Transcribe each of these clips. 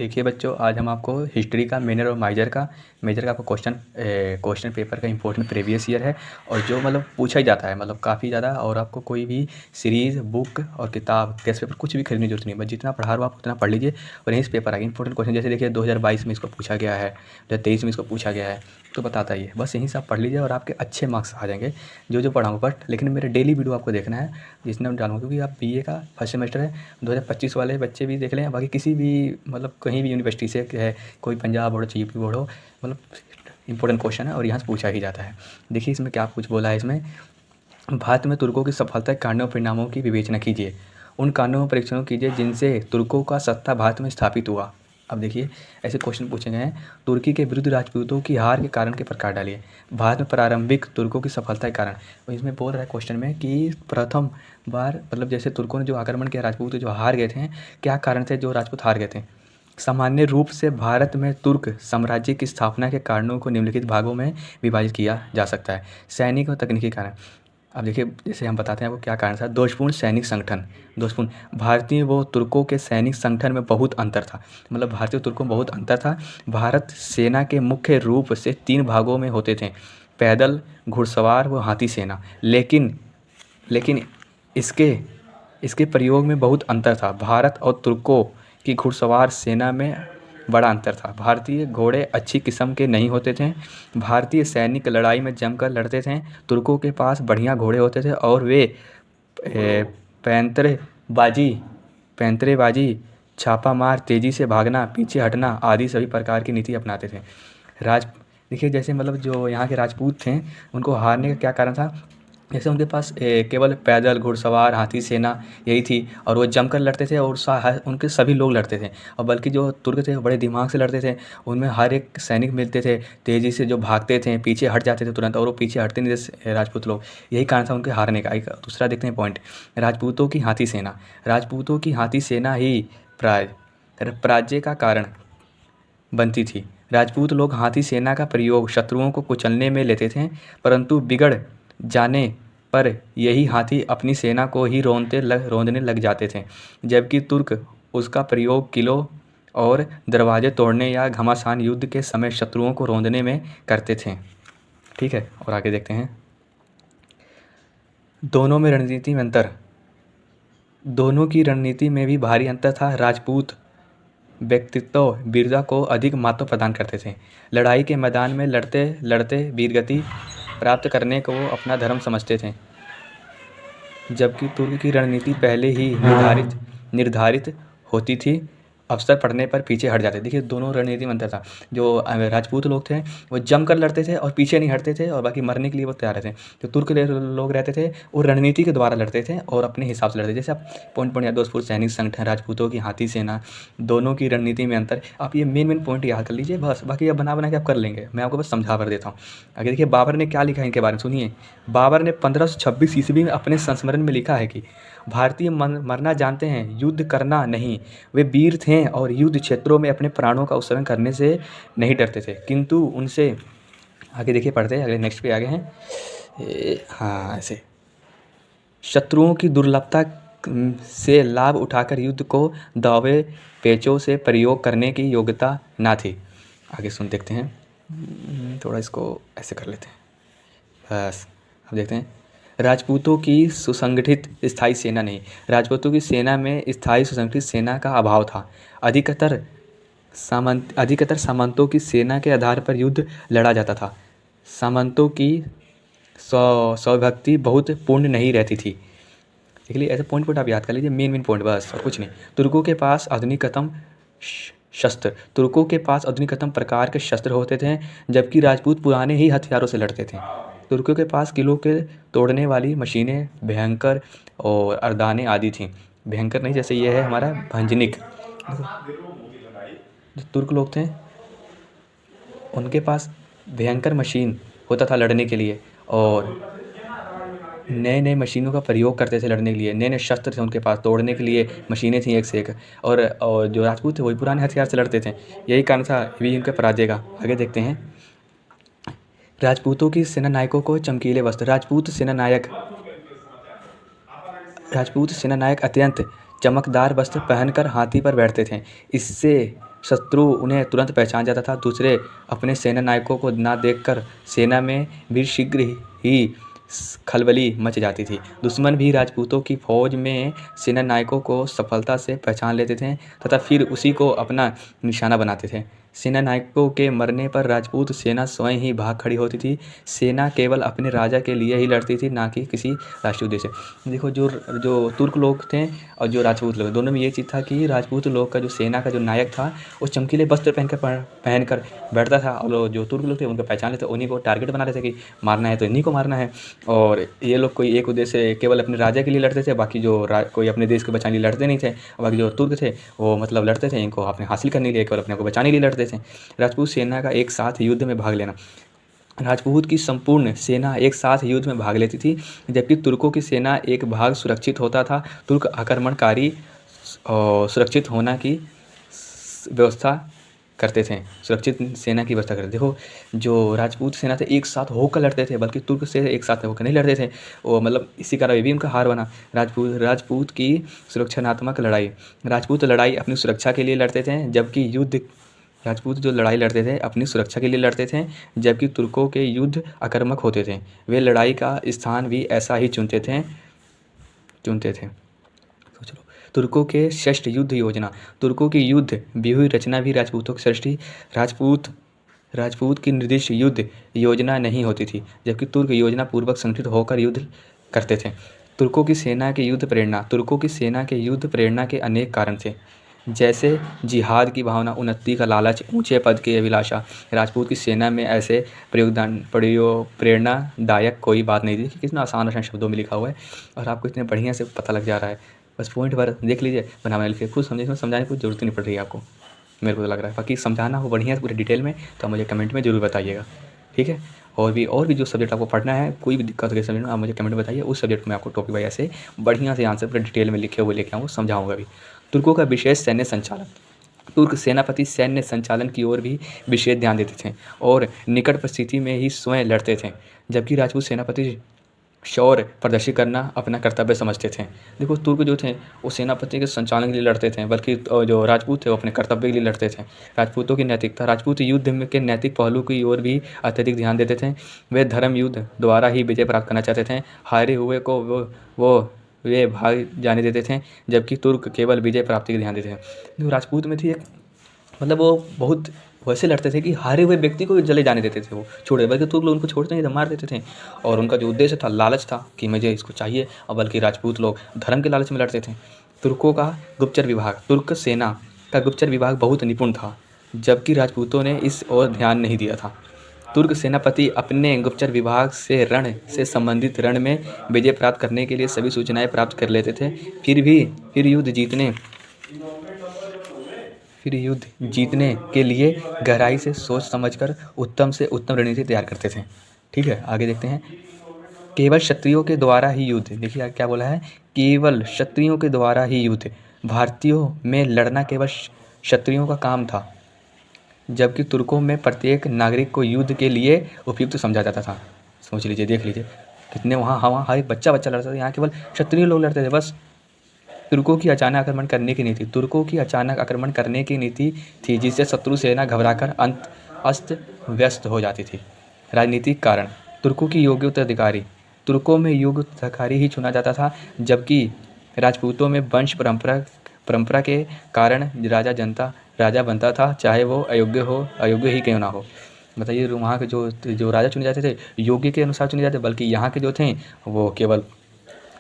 देखिए बच्चों, आज हम आपको हिस्ट्री का मेजर और मेजर का आपको क्वेश्चन पेपर का इंपॉर्टेंट प्रीवियस ईयर है और जो मतलब पूछा ही जाता है मतलब काफ़ी ज़्यादा। और आपको कोई भी सीरीज़ बुक और किताब टेस्ट पेपर कुछ भी खरीदने की जरूरत नहीं है, बस जितना पढ़ा रहा हो आप उतना पढ़ लीजिए और यहीं से पेपर आएगा। इंपॉर्टेंट क्वेश्चन जैसे देखिए 2022 में इसको पूछा गया है, 2023 में इसको पूछा गया है, तो बताता ही है। बस यहीं से आप पढ़ लीजिए और आपके अच्छे मार्क्स आ जाएंगे जो पढ़ाऊँगा। बट लेकिन मेरे डेली वीडियो आपको देखना है जिसमें मैं डालूँगा, क्योंकि आप बीए का फर्स्ट सेमेस्टर है, 2025 वाले बच्चे भी देख लें, बाकी किसी भी मतलब कहीं भी यूनिवर्सिटी से है, कोई पंजाब बोर्ड यूपी बोर्ड हो, मतलब इंपॉर्टेंट क्वेश्चन है और यहाँ से पूछा ही जाता है। देखिए इसमें क्या कुछ बोला है। इसमें भारत में तुर्कों की सफलता के कारणों और परिणामों की विवेचना कीजिए, उन कारणों और परीक्षणों कीजिए जिनसे तुर्कों का सत्ता भारत में स्थापित हुआ। अब देखिए ऐसे क्वेश्चन पूछे गए हैं। तुर्की के विरुद्ध राजपूतों की हार के कारण के प्रकार डालिए। भारत में प्रारंभिक तुर्कों की सफलता के कारण, और इसमें बोल रहा है क्वेश्चन में कि प्रथम बार मतलब जैसे तुर्कों ने जो आक्रमण किया, राजपूत जो हार गए थे, क्या कारण थे जो राजपूत हार गए थे। सामान्य रूप से भारत में तुर्क साम्राज्य की स्थापना के कारणों को निम्नलिखित भागों में विभाजित किया जा सकता है। सैनिक और तकनीकी कारण। अब देखिए जैसे हम बताते हैं आपको क्या कारण था। दोषपूर्ण सैनिक संगठन। दोषपूर्ण भारतीय व तुर्कों के सैनिक संगठन में बहुत अंतर था, मतलब भारतीय और तुर्कों में बहुत अंतर था। भारत सेना के मुख्य रूप से 3 भागों में होते थे, पैदल, घुड़सवार व हाथी सेना। लेकिन इसके प्रयोग में बहुत अंतर था। भारत और तुर्कों की घुड़सवार सेना में बड़ा अंतर था। भारतीय घोड़े अच्छी किस्म के नहीं होते थे। भारतीय सैनिक लड़ाई में जमकर लड़ते थे। तुर्कों के पास बढ़िया घोड़े होते थे और वे पैंतरेबाजी, छापा मार, तेज़ी से भागना, पीछे हटना आदि सभी प्रकार की नीति अपनाते थे। देखिए जैसे मतलब जो यहाँ के राजपूत थे उनको हारने का क्या कारण था। जैसे उनके पास केवल पैदल, घुड़सवार, हाथी सेना यही थी और वो जमकर लड़ते थे और उनके सभी लोग लड़ते थे। और बल्कि जो तुर्क थे वो बड़े दिमाग से लड़ते थे। उनमें हर एक सैनिक मिलते थे, तेज़ी से जो भागते थे, पीछे हट जाते थे तुरंत, और वो पीछे हटते नहीं थे राजपूत लोग। यही कारण था उनके हारने का। एक दूसरा देखते हैं पॉइंट, राजपूतों की हाथी सेना। राजपूतों की हाथी सेना ही पराजय का कारण बनती थी। राजपूत लोग हाथी सेना का प्रयोग शत्रुओं को कुचलने में लेते थे, परंतु बिगड़ जाने पर यही हाथी अपनी सेना को ही रौंदने लग जाते थे, जबकि तुर्क उसका प्रयोग किलों और दरवाजे तोड़ने या घमासान युद्ध के समय शत्रुओं को रौंदने में करते थे। ठीक है, और आगे देखते हैं। दोनों में रणनीति में अंतर। दोनों की रणनीति में भी भारी अंतर था। राजपूत व्यक्तित्व वीरता को अधिक महत्व प्रदान करते थे। लड़ाई के मैदान में लड़ते लड़ते वीरगति प्राप्त करने को वो अपना धर्म समझते थे, जबकि तुर्क की रणनीति पहले ही निर्धारित होती थी, अवसर पड़ने पर पीछे हट जाते। देखिए दोनों रणनीति में अंतर था। जो राजपूत लोग थे वो जम कर लड़ते थे और पीछे नहीं हटते थे और बाकी मरने के लिए वो तैयार रहते। जो तुर्क लोग रहते थे वो रणनीति के द्वारा लड़ते थे और अपने हिसाब से लड़ते। जैसे आप पॉइंट याद, दोस्तपुर सैनिक संगठन, राजपूतों की हाथी सेना, दोनों की रणनीति में अंतर। आप ये मेन पॉइंट याद कर लीजिए बस, बाकी अब बना के आप कर लेंगे, मैं आपको बस समझा कर देता हूँ। आगे देखिए बाबर ने क्या लिखा है इनके बारे में, सुनिए। बाबर ने 1526 ईस्वी में अपने संस्मरण में लिखा है कि भारतीय मरना जानते हैं, युद्ध करना नहीं। वे वीर थे और युद्ध क्षेत्रों में अपने प्राणों का उत्सर्जन करने से नहीं डरते थे, किंतु उनसे आगे देखिए पढ़ते हैं, अगले नेक्स्ट पे आगे हैं। हाँ, ऐसे शत्रुओं की दुर्लभता से लाभ उठाकर युद्ध को दावे पेचों से प्रयोग करने की योग्यता ना थी। आगे देखते हैं, थोड़ा इसको ऐसे कर लेते हैं बस। अब देखते हैं, राजपूतों की सुसंगठित स्थायी सेना नहीं। राजपूतों की सेना में स्थायी सुसंगठित सेना का अभाव था। अधिकतर सामंतों की सेना के आधार पर युद्ध लड़ा जाता था। सामंतों की स्वभक्ति बहुत पूर्ण नहीं रहती थी। देख लीजिए ऐसे पॉइंट आप याद कर लीजिए, मेन पॉइंट बस और कुछ नहीं। तुर्कों के पास आधुनिकतम प्रकार के शस्त्र होते थे, जबकि राजपूत पुराने ही हथियारों से लड़ते थे। तुर्कों के पास किलों के तोड़ने वाली मशीनें, भयंकर और अरदाने आदि थीं। भयंकर नहीं, जैसे ये है हमारा भंजनिक। जो तुर्क लोग थे उनके पास भयंकर मशीन होता था लड़ने के लिए, और नए मशीनों का प्रयोग करते थे लड़ने के लिए। नए शस्त्र थे उनके पास, तोड़ने के लिए मशीनें थीं एक से एक। और जो राजपूत थे वही पुराने हथियार से लड़ते थे। यही कारण था भी उनके पराजय का। आगे देखते हैं, राजपूतों की सेना नायकों को चमकीले वस्त्र। राजपूत सेना नायक अत्यंत चमकदार वस्त्र पहनकर हाथी पर बैठते थे। इससे शत्रु उन्हें तुरंत पहचान जाता था। दूसरे अपने सेना नायकों को ना देखकर सेना में भी शीघ्र ही खलबली मच जाती थी। दुश्मन भी राजपूतों की फौज में सेना नायकों को सफलता से पहचान लेते थे तथा फिर उसी को अपना निशाना बनाते थे। सेना नायकों के मरने पर राजपूत सेना स्वयं ही भाग खड़ी होती थी। सेना केवल अपने राजा के लिए ही लड़ती थी, ना कि किसी राष्ट्रीय उद्देश्य से। देखो, जो तुर्क लोग थे और जो राजपूत लोग, दोनों में ये चीज़ था कि राजपूत लोग का जो सेना का जो नायक था वो चमकीले वस्त्र पहनकर बैठता था, और जो तुर्क लोग थे उनको पहचान लेते, उन्हीं को टारगेट बना लेते कि मारना है तो इन्हीं को मारना है। और ये लोग कोई एक उद्देश्य केवल अपने राजा के लिए लड़ते थे, बाकी जो कोई अपने देश को बचाने के लिए लड़ते नहीं थे। बाकी जो तुर्क थे वो मतलब लड़ते थे इनको अपने हासिल करने के लिए, केवल अपने को बचाने के लिए लड़ते थे। राजपूत सेना का एक साथ युद्ध में भाग लेना। राजपूत की संपूर्ण सेना एक साथ युद्ध में भाग लेती थी, जबकि तुर्कों की सेना एक भाग सुरक्षित होता था। तुर्क आक्रमणकारी और सुरक्षित होना की व्यवस्था करते थे, सुरक्षित सेना की व्यवस्था करते। देखो, जो राजपूत सेना थे एक साथ होकर लड़ते थे, बल्कि तुर्क से एक साथ होकर नहीं लड़ते थे। वो मतलब इसी कारण ये भी उनका हार बना। राजपूत की सुरक्षात्मक लड़ाई। राजपूत लड़ाई अपनी सुरक्षा के लिए लड़ते थे, जबकि राजपूत जो लड़ाई लड़ते थे अपनी सुरक्षा के लिए लड़ते थे, जबकि तुर्कों के युद्ध आक्रामक होते थे। वे लड़ाई का स्थान भी ऐसा ही चुनते थे। सोच लो, तुर्कों के श्रेष्ठ युद्ध योजना। तुर्कों की युद्ध व्यूह रचना भी राजपूतों की श्रेष्ठ। राजपूत की निर्दिष्ट युद्ध योजना नहीं होती थी, जबकि तुर्क योजना पूर्वक संगठित होकर युद्ध करते थे। तुर्कों की सेना के युद्ध प्रेरणा। तुर्कों की सेना के युद्ध प्रेरणा के अनेक कारण थे, जैसे जिहाद की भावना, उन्नति का लालच, ऊंचे पद की अभिलाषा। राजपूत की सेना में ऐसे प्रेरणादायक कोई बात नहीं थी कि कितना आसान शब्दों में लिखा हुआ है और आपको इतने बढ़िया से पता लग जा रहा है। बस पॉइंट भर देख लीजिए, बना लिखे खुद समझे, इसमें समझाने की जरूरत नहीं पड़ रही है आपको, मेरे को तो लग रहा है। बाकी समझाना हो बढ़िया पूरे डिटेल में तो मुझे कमेंट में ज़रूर बताइएगा, ठीक है। और भी जो सब्जेक्ट आपको पढ़ना है, कोई भी दिक्कत हो सब्जेक्ट में, आप मुझे कमेंट में बताइए। उस सब्जेक्ट में आपको टॉपिक वाइज ऐसे बढ़िया से आंसर पूरे डिटेल में लिखे हुए लेके आऊँगा, समझाऊँगा भी। तुर्कों का विशेष सैन्य संचालन। तुर्क सेनापति सैन्य संचालन की ओर भी विशेष ध्यान देते थे और निकट परिस्थिति में ही स्वयं लड़ते थे, जबकि राजपूत सेनापति शौर्य प्रदर्शित करना अपना कर्तव्य समझते थे। देखो, तुर्क जो थे वो सेनापति के संचालन के लिए लड़ते थे, बल्कि जो राजपूत थे वो अपने कर्तव्य के लिए लड़ते थे। राजपूतों की नैतिकता। राजपूत युद्ध में के नैतिक पहलू की ओर भी अत्यधिक ध्यान देते थे। वे धर्म युद्ध द्वारा ही विजय प्राप्त करना चाहते थे। हारे हुए को वे भाग जाने देते थे, जबकि तुर्क केवल विजय प्राप्ति का ध्यान देते थे। जो राजपूत में थी एक मतलब वो बहुत वैसे लड़ते थे कि हारे हुए व्यक्ति को जले जाने देते थे, वो छोड़े, बल्कि तुर्क लोग उनको छोड़ते नहीं थे, मार देते थे। और उनका जो उद्देश्य था, लालच था कि मुझे इसको चाहिए, और बल्कि राजपूत लोग धर्म के लालच में लड़ते थे। तुर्कों का गुप्तचर विभाग। तुर्क सेना का गुप्तचर विभाग बहुत निपुण था, जबकि राजपूतों ने इस ओर ध्यान नहीं दिया था। तुर्क सेनापति अपने गुप्तचर विभाग से रण से संबंधित रण में विजय प्राप्त करने के लिए सभी सूचनाएं प्राप्त कर लेते थे। फिर युद्ध जीतने के लिए गहराई से सोच समझकर उत्तम से उत्तम रणनीति तैयार करते थे, ठीक है। आगे देखते हैं। केवल क्षत्रियों के द्वारा ही युद्ध। देखिए क्या बोला है, केवल क्षत्रियों के द्वारा ही युद्ध। भारतीयों में लड़ना केवल क्षत्रियों का काम था, जबकि तुर्कों में प्रत्येक नागरिक को युद्ध के लिए उपयुक्त समझा जाता था। सोच लीजिए, देख लीजिए कितने वहाँ हर एक बच्चा लड़ता था, यहाँ केवल क्षत्रिय लोग लड़ते थे बस। तुर्कों की अचानक आक्रमण करने की नीति। तुर्कों की अचानक आक्रमण करने की नीति थी, जिससे शत्रु सेना घबराकर अस्त व्यस्त हो जाती थी। राजनीतिक कारण। तुर्कों की योग्य उत्तराधिकारी। तुर्कों में योग्य उत्तराधिकारी ही चुना जाता था, जबकि राजपूतों में वंश परंपरा के कारण राजा बनता था, चाहे वो अयोग्य ही क्यों ना हो। बताइए, वहाँ के जो राजा चुने जाते थे योग्य के अनुसार चुने जाते, बल्कि यहाँ के जो थे वो केवल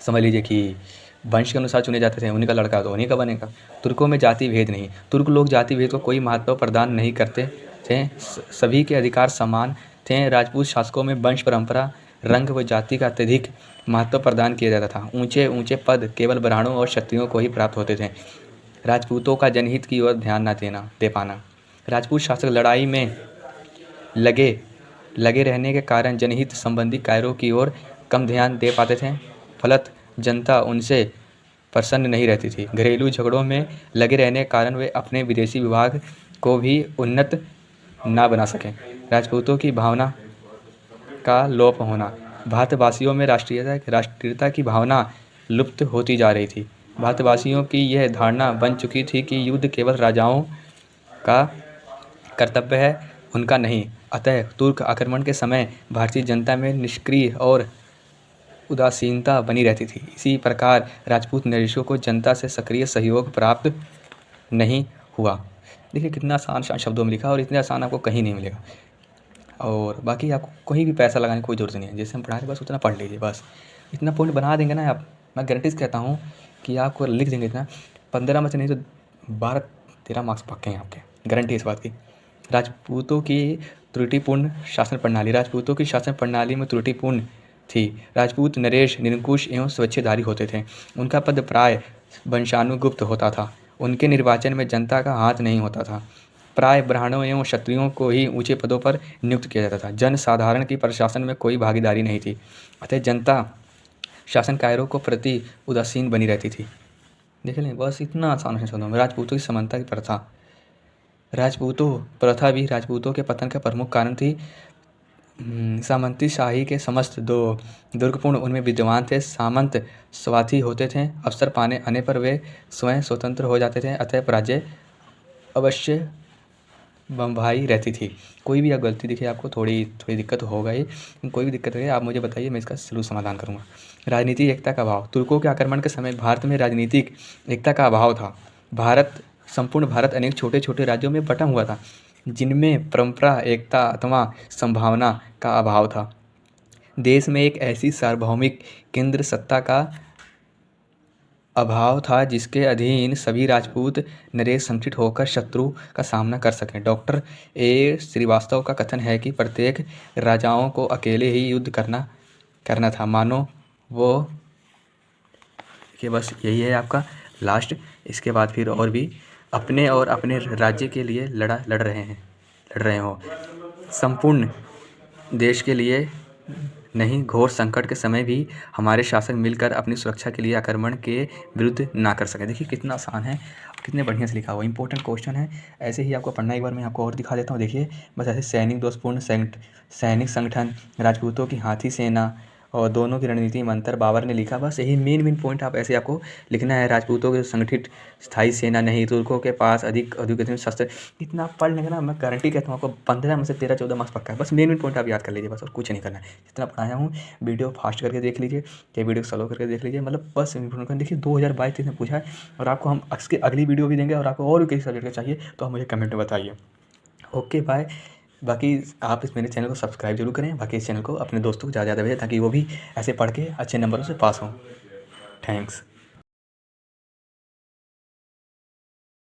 समझ लीजिए कि वंश के अनुसार चुने जाते थे, उन्हीं का लड़का तो उन्हीं का बनेगा। तुर्कों में जाति भेद नहीं। तुर्क लोग जाति भेद को कोई महत्व प्रदान नहीं करते थे, सभी के अधिकार समान थे। राजपूत शासकों में वंश परंपरा, रंग व जाति का अत्यधिक महत्व प्रदान किया जाता था। ऊंचे पद केवल ब्राह्मणों और क्षत्रियों को ही प्राप्त होते थे। राजपूतों का जनहित की ओर ध्यान न दे पाना। राजपूत शासक लड़ाई में लगे रहने के कारण जनहित संबंधी कार्यों की ओर कम ध्यान दे पाते थे। फलत जनता उनसे प्रसन्न नहीं रहती थी। घरेलू झगड़ों में लगे रहने के कारण वे अपने विदेशी विभाग को भी उन्नत ना बना सकें। राजपूतों की भावना का लोप होना। भारतवासियों में राष्ट्रीयता की भावना लुप्त होती जा रही थी। भारतवासियों की यह धारणा बन चुकी थी कि युद्ध केवल राजाओं का कर्तव्य है, उनका नहीं। अतः तुर्क आक्रमण के समय भारतीय जनता में निष्क्रिय और उदासीनता बनी रहती थी। इसी प्रकार राजपूत नरेशों को जनता से सक्रिय सहयोग प्राप्त नहीं हुआ। देखिए कितना आसान शब्दों में लिखा और इतने आसान आपको कहीं नहीं मिलेगा। और बाकी आपको कहीं भी पैसा लगाने की कोई ज़रूरत नहीं है, जैसे हम पढ़ा रहे बस उतना पढ़ लीजिए, बस इतना पॉइंट बना देंगे ना आप, मैं गारंटी से कहता हूँ कि आपको लिख देंगे इतना 15 में से नहीं तो 12-13 मार्क्स पक्के हैं आपके, गारंटी इस बात की। राजपूतों की त्रुटिपूर्ण शासन प्रणाली। राजपूतों की शासन प्रणाली में त्रुटिपूर्ण थी। राजपूत नरेश निरंकुश एवं स्वच्छधारी होते थे। उनका पद प्राय वंशानुगुप्त होता था। उनके निर्वाचन में जनता का हाथ नहीं होता था। प्राय ब्राह्मणों एवं क्षत्रियों को ही ऊंचे पदों पर नियुक्त किया जाता था। जन साधारण की प्रशासन में कोई भागीदारी नहीं थी। अतः जनता शासन कार्यों को प्रति उदासीन बनी रहती थी। देख लें, बस इतना आसान है शब्दों में। राजपूतों की समानता की प्रथा। राजपूतों प्रथा भी राजपूतों के पतन का प्रमुख कारण थी। सामंती शाही के समस्त दुर्गपूर्ण उनमें विद्यमान थे। सामंत स्वार्थी होते थे। अवसर पाने आने पर वे स्वयं स्वतंत्र हो जाते थे। अतः राज्य अवश्य बम्बाई रहती थी। कोई भी आप गलती दिखे आपको, थोड़ी दिक्कत होगा ही, कोई भी दिक्कत है आप मुझे बताइए, मैं इसका जरूर समाधान करूँगा। राजनीतिक एकता का अभाव। तुर्कों के आक्रमण के समय भारत में राजनीतिक एकता का अभाव था। संपूर्ण भारत अनेक छोटे छोटे राज्यों में बटा हुआ था, जिनमें परंपरा, एकता अथवा संभावना का अभाव था। देश में एक ऐसी सार्वभौमिक केंद्र सत्ता का अभाव था जिसके अधीन सभी राजपूत नरेश संगठित होकर शत्रु का सामना कर सकें। डॉक्टर ए श्रीवास्तव का कथन है कि प्रत्येक राजाओं को अकेले ही युद्ध करना था, मानो वो कि बस यही है आपका लास्ट। इसके बाद फिर और भी अपने और अपने राज्य के लिए लड़ रहे हो, संपूर्ण देश के लिए नहीं। घोर संकट के समय भी हमारे शासक मिलकर अपनी सुरक्षा के लिए आक्रमण के विरुद्ध ना कर सके। देखिए कितना आसान है, कितने बढ़िया से लिखा हुआ, इंपॉर्टेंट क्वेश्चन है। ऐसे ही आपको पढ़ना, एक बार मैं आपको और दिखा देता हूँ। देखिए बस ऐसे सैनिक दोषपूर्ण सैनिक संगठन, राजपूतों की हाथी सेना और दोनों की रणनीति में अंतर बाबर ने लिखा। बस यही मेन पॉइंट आप ऐसे आपको लिखना है। राजपूतों के संगठित स्थायी सेना नहीं, तुर्कों के पास अधिक अद्वितीय शस्त्र। इतना पढ़ लेंगे ना, मैं गारंटी कहता हूँ आपको 15 में से 13-14 मार्क्स पक्का है। बस मेन पॉइंट आप याद कर लीजिए बस, और कुछ नहीं करना है। जितना पढ़ाया हूँ वीडियो फास्ट करके देख लीजिए, या वीडियो स्लो करके देख लीजिए, मतलब बस इम्प्रूव। देखिए 2022 में पूछा है, और आपको हम इसकी अगली वीडियो भी देंगे। और आपको और भी किसी सब्जेक्ट का चाहिए तो आप मुझे कमेंट में बताइए। Okay bye. बाकी आप इस मेरे चैनल को सब्सक्राइब जरूर करें। बाकी इस चैनल को अपने दोस्तों को ज़्यादा भेजें ताकि वो भी ऐसे पढ़ के अच्छे नंबरों से पास हों। थैंक्स।